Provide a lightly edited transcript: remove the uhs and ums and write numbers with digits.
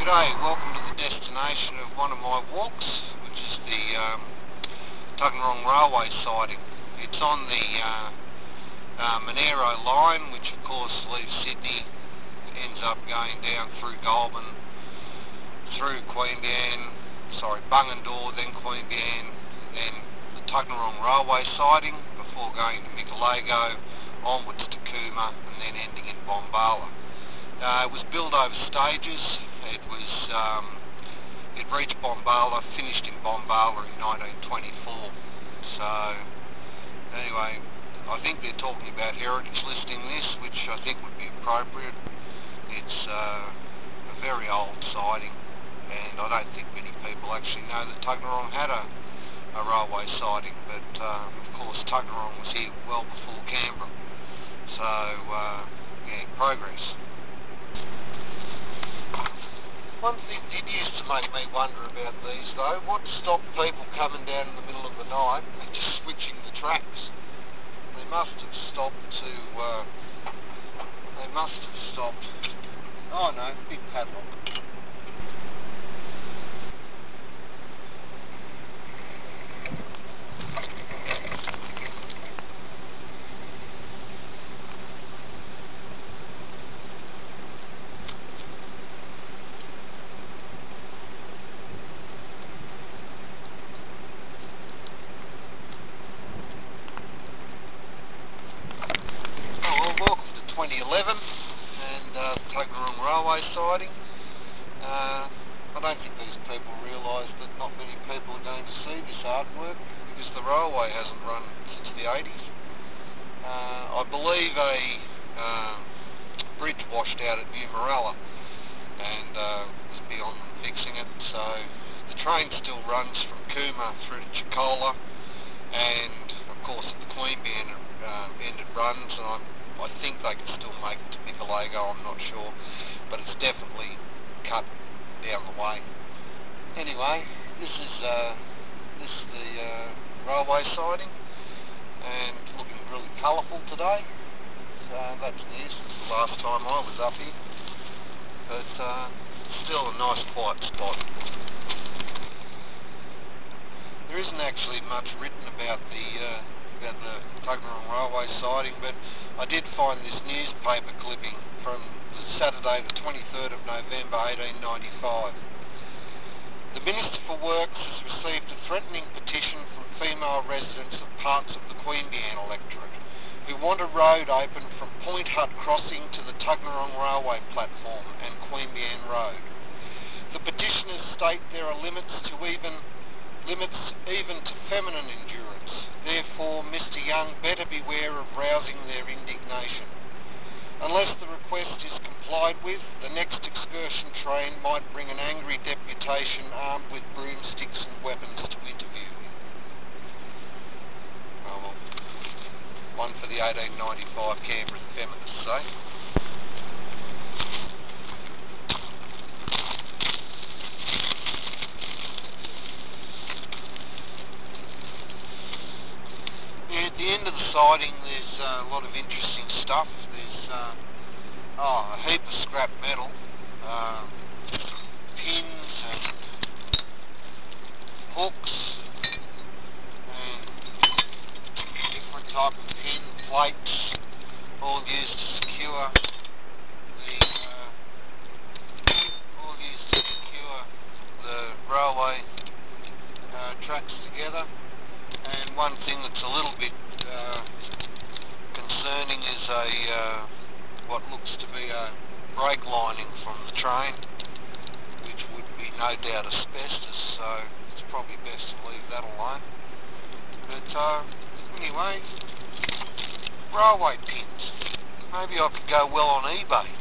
G'day, welcome to the destination of one of my walks, which is the Tuggeranong railway siding. It's on the Monero line, which of course leaves Sydney, ends up going down through Goulburn, through Bungendore, then Queanbeyan, then the Tuggeranong railway siding, before going to Michelego, onwards to Cooma, and then ending in Bombala. It was built over stages. It reached Bombala, finished in Bombala in 1924. So, anyway, I think they're talking about heritage listing this, which I think would be appropriate. It's a very old siding, and I don't think many people actually know that Tuggeranong had a railway siding, but of course Tuggeranong was here well before Canberra. So, yeah, progress. One thing did used to make me wonder about these though, what stopped people coming down in the middle of the night and just switching the tracks? They must have stopped oh no, big padlock. Welcome to 2011 and Tuggeranong railway siding. I don't think these people realise that not many people are going to see this artwork because the railway hasn't run since the 80s. I believe a bridge washed out at New Morella and was beyond fixing it, so the train still runs from Cooma through to Chicola, and of course at the Queanbeyan end it runs, and I think they can still make it to Michelego, I'm not sure, but it's definitely cut down the way. Anyway, this is the railway siding, and looking really colourful today, so that's news. This is the last time I was up here, but still a nice quiet spot. There isn't actually much written about the Tuggeranong railway siding, but I did find this newspaper clipping from Saturday the 23rd of November 1895. The Minister for Works has received a threatening petition from female residents of parts of the Queanbeyan electorate who want a road open from Point Hut Crossing to the Tuggeranong railway platform and Queanbeyan Road. The petitioners state there are limits even to feminine endurance. Therefore, Mr. Young better beware of rousing their indignation. Unless the request is complied with, the next excursion train might bring an angry deputation armed with broomsticks and weapons to interview him. Oh well, one for the 1895 Canberra feminists, eh? At the end of the siding there's a lot of interesting stuff. There's a heap of scrap metal, pins and hooks and different type of pin plates, all used to secure the railway tracks together. And one thing that's a little bit concerning is what looks to be a brake lining from the train, which would be no doubt asbestos, so it's probably best to leave that alone. But anyway, railway pins. Maybe I could go well on eBay.